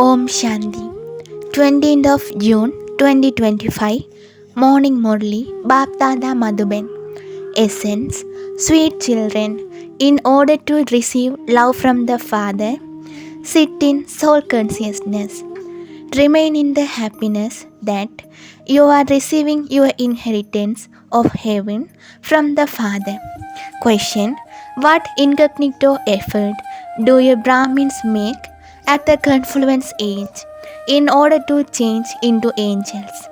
Om Shanti. 20th of June 2025. Morning Murli. Bapdada Madhuban. Essence. Sweet children, in order to receive love from the Father, sit in soul consciousness. Remain in the happiness that you are receiving your inheritance of heaven from the Father. Question. What incognito effort do you Brahmins make at the confluence age in order to change into angels?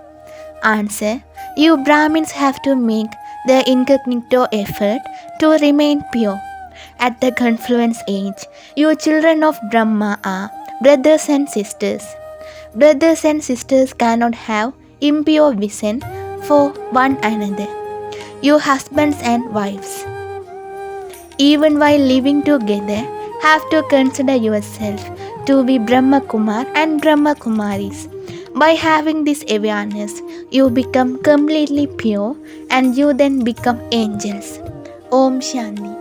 Answer. You Brahmins have to make the incognito effort to remain pure. At the confluence age, you children of Brahma are brothers and sisters. Brothers and sisters cannot have impure vision for one another. You husbands and wives, even while living together, have to consider yourself to be Brahma Kumar and Brahma Kumaris. By having this awareness, you become completely pure and you then become angels. Om Shanti.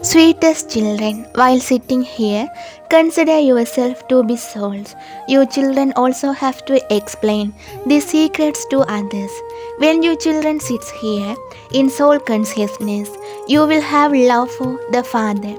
Sweetest children, while sitting here, consider yourself to be souls. You children also have to explain these secrets to others. When you children sit here in soul consciousness, you will have love for the Father.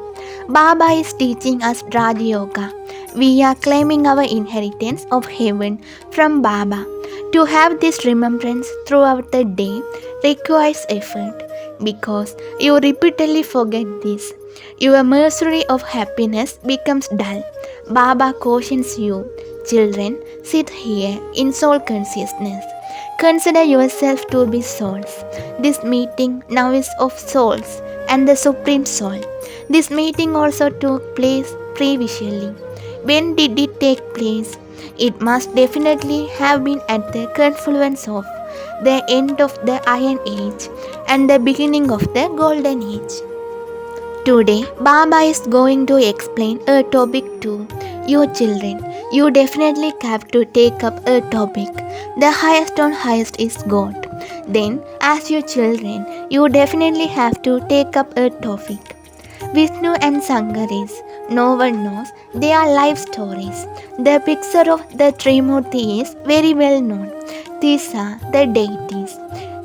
Baba is teaching us Raja Yoga. We are claiming our inheritance of heaven from Baba. To have this remembrance throughout the day requires effort, because you repeatedly forget this. Your mercery of happiness becomes dull. Baba cautions you, children, sit here in soul consciousness. Consider yourself to be souls. This meeting now is of souls and the Supreme Soul. This meeting also took place previously. When did it take place? It must definitely have been at the confluence of the end of the Iron Age and the beginning of the Golden Age. Today, Baba is going to explain a topic to your children. You definitely have to take up a topic. The highest on highest is God. Then, as your children, you definitely have to take up a topic. Vishnu and Sankaris, no one knows, they are life stories. The picture of the Trimurti is very well known. These are the deities.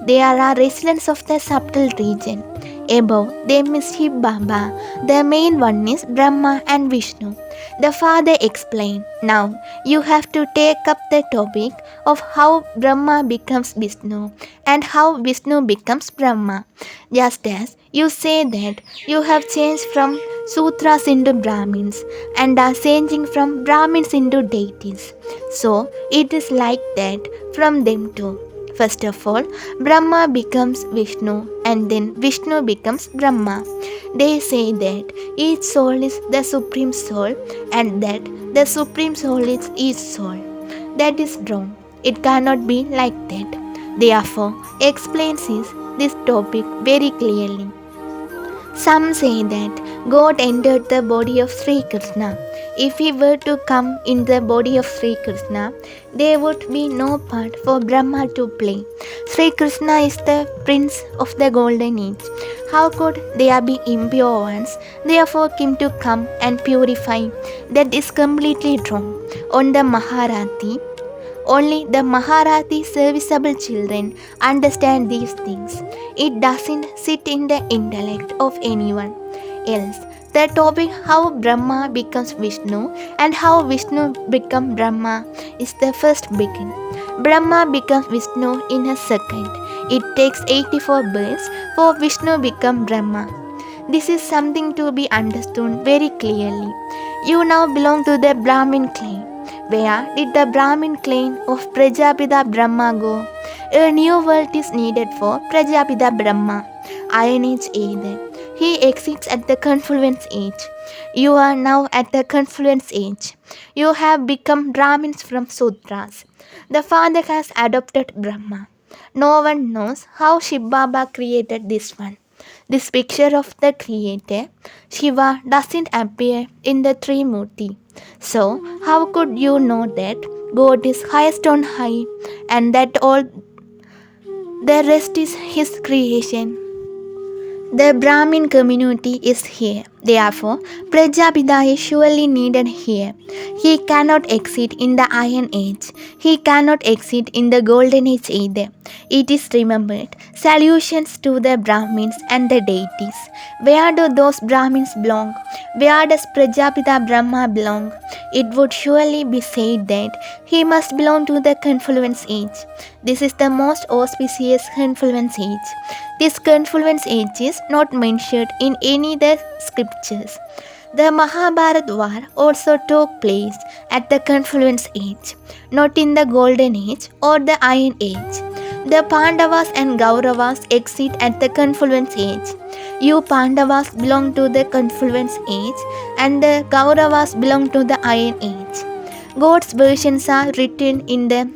They are residents of the subtle region. Above, they mischief Baba. The main one is Brahma and Vishnu. The Father explained, now you have to take up the topic of how Brahma becomes Vishnu and how Vishnu becomes Brahma. Just as you say that you have changed from Sutras into Brahmins and are changing from Brahmins into deities. So it is like that from them too. First of all, Brahma becomes Vishnu and then Vishnu becomes Brahma. They say that each soul is the Supreme Soul and that the Supreme Soul is each soul. That is wrong. It cannot be like that. Therefore, explains this topic very clearly. Some say that God entered the body of Sri Krishna. If he were to come in the body of Sri Krishna, there would be no part for Brahma to play. Sri Krishna is the prince of the golden age. How could there be impure ones, therefore him to come and purify? That is completely wrong. On the Maharati, only the Maharati serviceable children understand these things. It doesn't sit in the intellect of anyone else. The topic how Brahma becomes Vishnu and how Vishnu becomes Brahma is the first begin. Brahma becomes Vishnu in a second. It takes 84 births for Vishnu become Brahma. This is something to be understood very clearly. You now belong to the Brahmin clan. Where did the Brahmin clan of Prajapita Brahma go? A new world is needed for Prajapita Brahma. Iron Age either. He exits at the confluence age. You are now at the confluence age. You have become Brahmins from Sutras. The Father has adopted Brahma. No one knows how Shiva Baba created this one. This picture of the Creator, Shiva, doesn't appear in the Trimurti. So, how could you know that God is highest on high and that all the rest is His creation? The Brahmin community is here. Therefore, Prajapita is surely needed here. He cannot exist in the Iron Age. He cannot exist in the Golden Age either. It is remembered. Solutions to the Brahmins and the deities. Where do those Brahmins belong? Where does Prajapita Brahma belong? It would surely be said that he must belong to the confluence age. This is the most auspicious confluence age. This confluence age is not mentioned in any of the scriptures. The Mahabharata war also took place at the confluence age, not in the golden age or the iron age. The Pandavas and Kauravas exist at the confluence age. You Pandavas belong to the confluence age and the Kauravas belong to the iron age. God's versions are written in the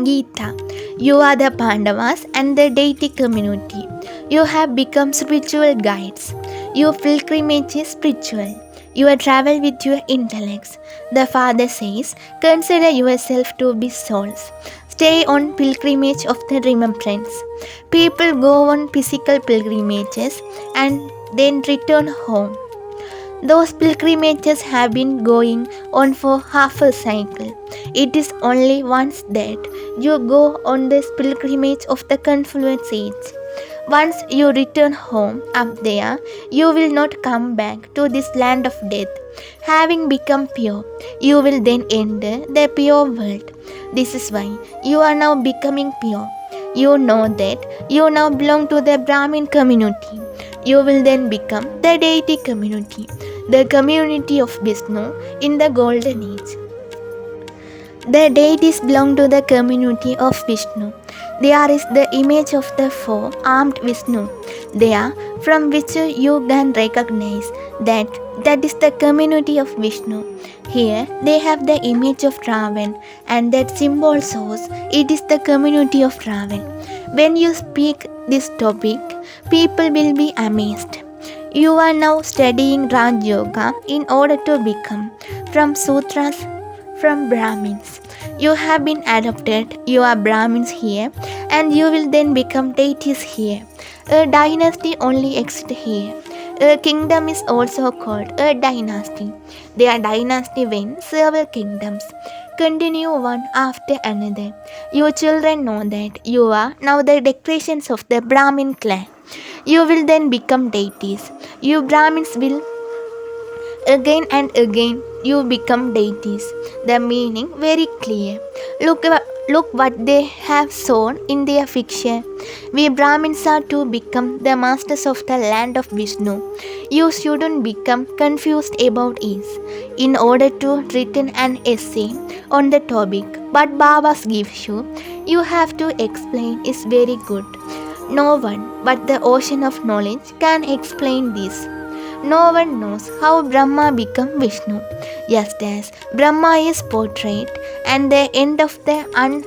Gita. You are the Pandavas and the deity community. You have become spiritual guides. Your pilgrimage is spiritual. You travel with your intellects. The Father says, consider yourself to be souls. Stay on pilgrimage of the remembrance. People go on physical pilgrimages and then return home. Those pilgrimages have been going on for half a cycle. It is only once that you go on this pilgrimage of the confluence age. Once you return home up there, you will not come back to this land of death. Having become pure, you will then enter the pure world. This is why you are now becoming pure. You know that you now belong to the Brahmin community. You will then become the deity community, the community of Vishnu in the golden age. The deities belong to the community of Vishnu. There is the image of the four-armed Vishnu there from which you can recognize that is the community of Vishnu. Here they have the image of Ravan and that symbol shows it is the community of Ravan. When you speak this topic, people will be amazed. You are now studying Raj Yoga in order to become from Sutras from Brahmins. You have been adopted, you are Brahmins here, and you will then become deities here. A dynasty only exists here. A kingdom is also called a dynasty. They are dynasty when several kingdoms continue one after another. Your children know that you are now the decorations of the Brahmin clan. You will then become deities. You Brahmins will again and again you become deities. The meaning very clear. Look what they have shown in their fiction. We Brahmins are to become the masters of the land of Vishnu. You shouldn't become confused about it. In order to written an essay on the topic, but Babas gives you, you have to explain is very good. No one but the ocean of knowledge can explain this. No one knows how Brahma became Vishnu. Just as Brahma is portrayed and the end of the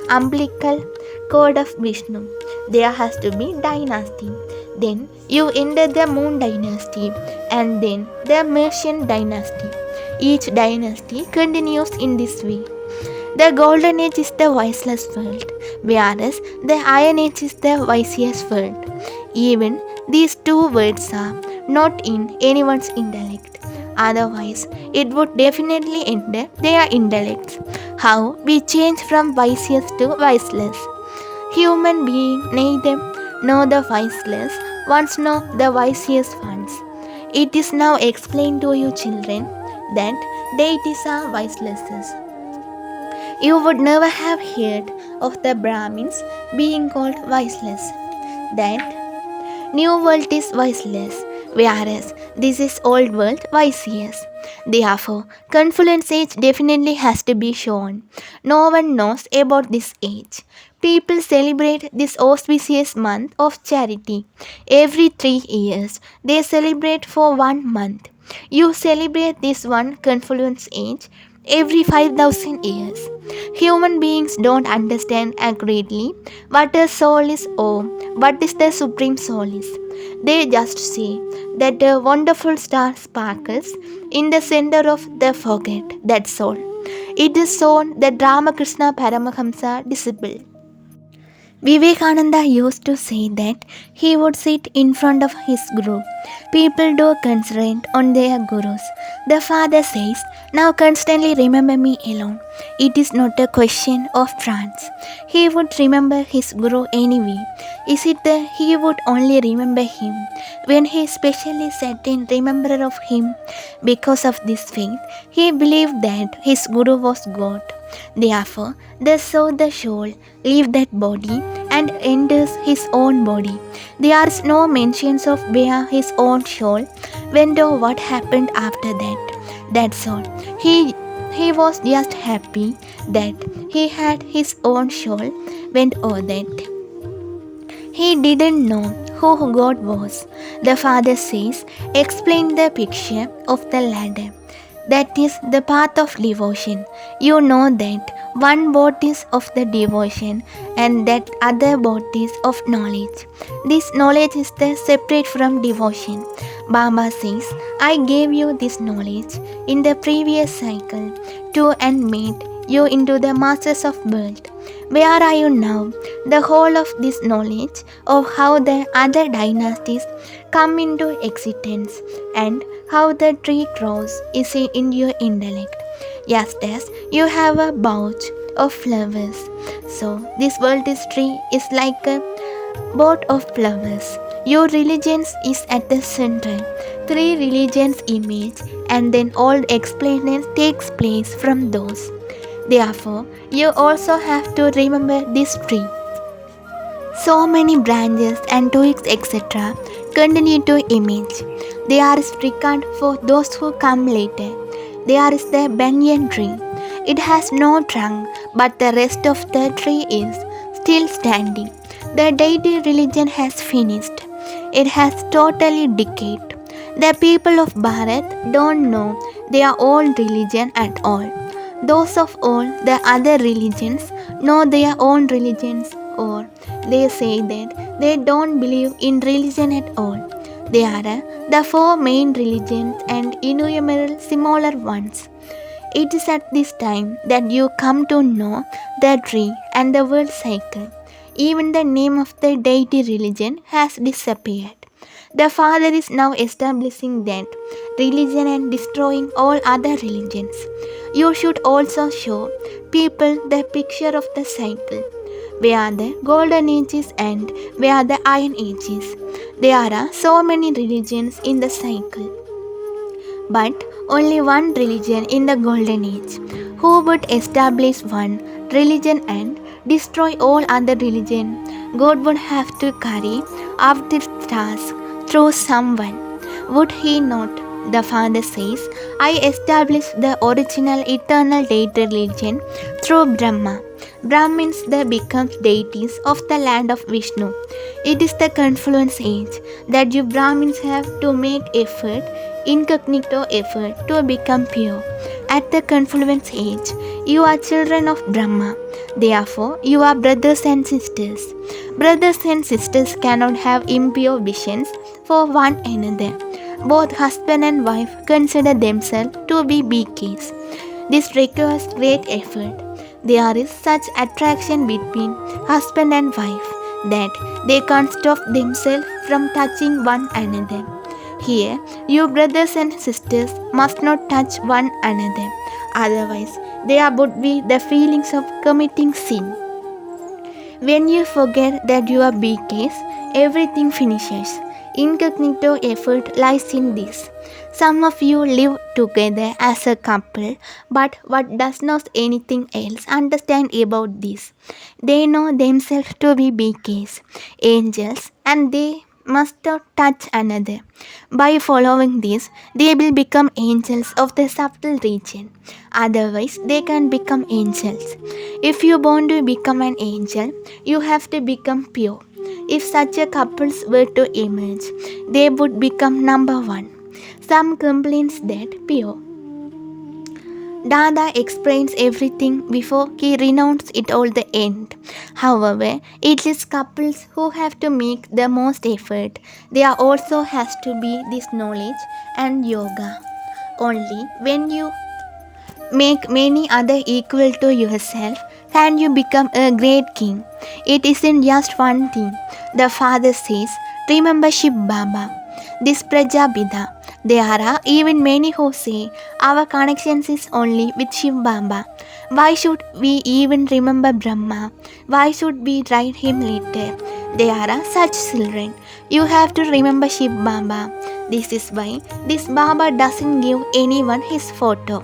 umbilical cord of Vishnu, there has to be dynasty. Then you enter the Moon dynasty and then the Mercian dynasty. Each dynasty continues in this way. The Golden Age is the wiseless world, whereas the Iron Age is the wisest world. Even these two words are not in anyone's intellect. Otherwise, it would definitely enter their intellects. How we change from wisest to wiseless. Human beings neither know the wiseless ones nor the wisest ones. It is now explained to you children that deities are wiselesses. You would never have heard of the Brahmins being called wiseless. That new world is wiseless, whereas this is old world wisiest. Therefore, confluence age definitely has to be shown. No one knows about this age. People celebrate this auspicious month of charity. Every 3 years, they celebrate for 1 month. You celebrate this one confluence age every 5,000 years. Human beings don't understand accurately what a soul is or what is the supreme soul is. They just see that a wonderful star sparkles in the center of the forget, that's all. It is shown that Ramakrishna Paramahamsa disciple. Vivekananda used to say that he would sit in front of his group. People do concentrate on their gurus. The father says, "Now constantly remember me alone." It is not a question of trance. He would remember his guru anyway. Is it that he would only remember him when he specially set in remember of him? Because of this faith, he believed that his guru was God. Therefore, the soul leave that body and enters his own body. There is no mentions of where his own soul went or what happened after that. That's all. He was just happy that he had his own soul went over that. He didn't know who God was. The father says, explain the picture of the ladder. That is the path of devotion. You know that one boat is of the devotion and that other boat is of knowledge. This knowledge is the separate from devotion. Baba says, I gave you this knowledge in the previous cycle to and made you into the masters of world. Where are you now? The whole of this knowledge of how the other dynasties come into existence and how the tree grows is in your intellect. Just as you have a pouch of flowers. So this world tree is like a boat of flowers. Your religion is at the center. Three religions image and then all explanation takes place from those. Therefore, you also have to remember this tree. So many branches and twigs etc. continue to image. There is record for those who come later. There is the banyan tree. It has no trunk, but the rest of the tree is still standing. The deity religion has finished. It has totally decayed. The people of Bharat don't know their own religion at all. Those of all the other religions know their own religions, or they say that they don't believe in religion at all. There are the four main religions and innumerable smaller ones. It is at this time that you come to know the tree and the world cycle. Even the name of the deity religion has disappeared. The Father is now establishing that religion and destroying all other religions. You should also show people the picture of the cycle, where the golden age is and where the iron age is. There are so many religions in the cycle, but only one religion in the golden age. Who would establish one religion and destroy all other religion? God would have to carry out this task through someone. Would he not? The Father says, I established the original eternal deity religion through Brahma. Brahmins they become deities of the land of Vishnu. It is the confluence age that you Brahmins have to make effort, incognito effort to become pure. At the confluence age, you are children of Brahma. Therefore, you are brothers and sisters. Brothers and sisters cannot have impure visions for one another. Both husband and wife consider themselves to be BKs. This requires great effort. There is such attraction between husband and wife that they can't stop themselves from touching one another. Here, you brothers and sisters must not touch one another, otherwise, there would be the feelings of committing sin. When you forget that you are BKs, everything finishes. Incognito effort lies in this. Some of you live together as a couple, but what does not anything else understand about this? They know themselves to be BKs, angels, and they must not touch another. By following this, they will become angels of the subtle region. Otherwise, they can become angels. If you want to become an angel, you have to become pure. If such a couples were to emerge, they would become number one. Some complains that pure. Dada explains everything before he renounces it all the end. However, it is couples who have to make the most effort. There also has to be this knowledge and yoga. Only when you make many other equal to yourself can you become a great king? It isn't just one thing. The father says, remember Shiv Baba, this Prajapita. There are even many who say our connection is only with Shiv Baba. Why should we even remember Brahma? Why should we write him later? There are such children. You have to remember Shiv Baba. This is why this Baba doesn't give anyone his photo.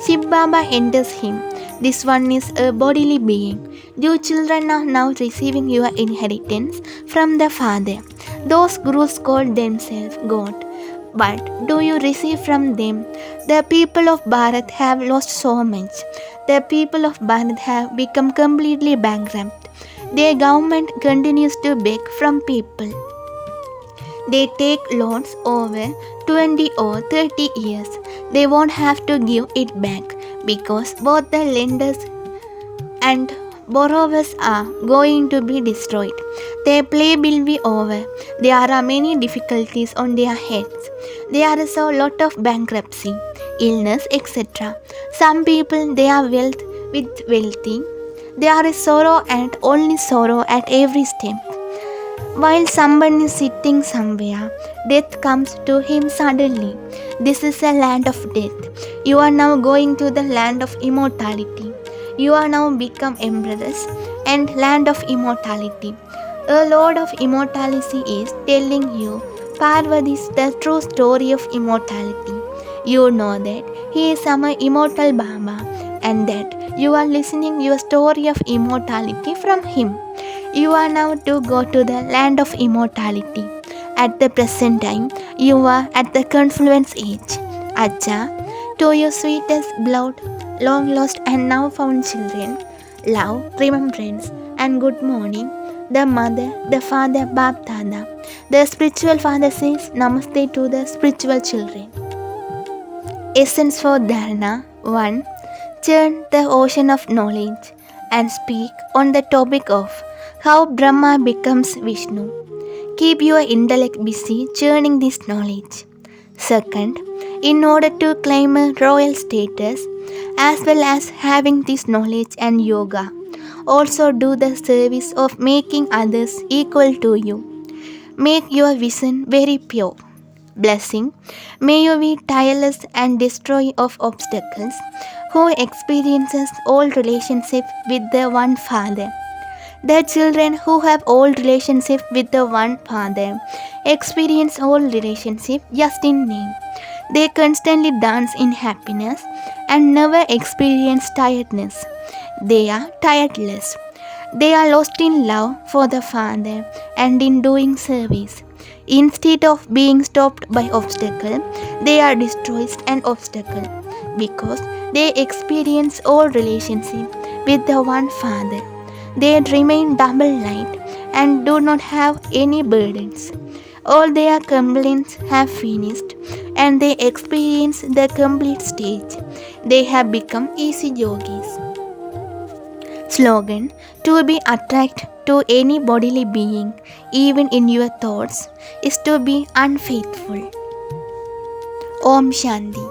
Shiv Baba enters him. This one is a bodily being. You children are now receiving your inheritance from the Father. Those gurus call themselves God. But do you receive from them? The people of Bharat have lost so much. The people of Bharat have become completely bankrupt. Their government continues to beg from people. They take loans over 20 or 30 years. They won't have to give it back because both the lenders and borrowers are going to be destroyed. Their play will be over. There are many difficulties on their heads. There is a lot of bankruptcy, illness, etc. Some people they are wealthy. There is sorrow and only sorrow at every step. While someone is sitting somewhere, death comes to him suddenly. This is a land of death. You are now going to the land of immortality. You are now become empress and land of immortality. A lord of immortality is telling you Parvati's the true story of immortality. You know that he is our immortal Baba and that you are listening your story of immortality from him. You are now to go to the land of immortality. At the present time, you are at the confluence age. Acha, to your sweetest blood, long lost and now found children, love, remembrance, and good morning. The mother, the father, Bap Dada. The spiritual father says Namaste to the spiritual children. Essence for Dharana 1. Churn the ocean of knowledge and speak on the topic of how Brahma becomes Vishnu. Keep your intellect busy churning this knowledge. Second, in order to claim a royal status as well as having this knowledge and yoga, also do the service of making others equal to you. Make your vision very pure. Blessing, may you be tireless and destroy of obstacles, who experiences all relationship with the one Father. The children who have all relationship with the one Father experience all relationship just in name. They constantly dance in happiness and never experience tiredness. They are tireless. They are lost in love for the Father and in doing service. Instead of being stopped by obstacle, they are destroyed an obstacle because they experience all relationship with the one Father. They remain double light and do not have any burdens. All their complaints have finished and they experience the complete stage. They have become easy yogis. Slogan: to be attracted to any bodily being, even in your thoughts, is to be unfaithful. Om Shanti.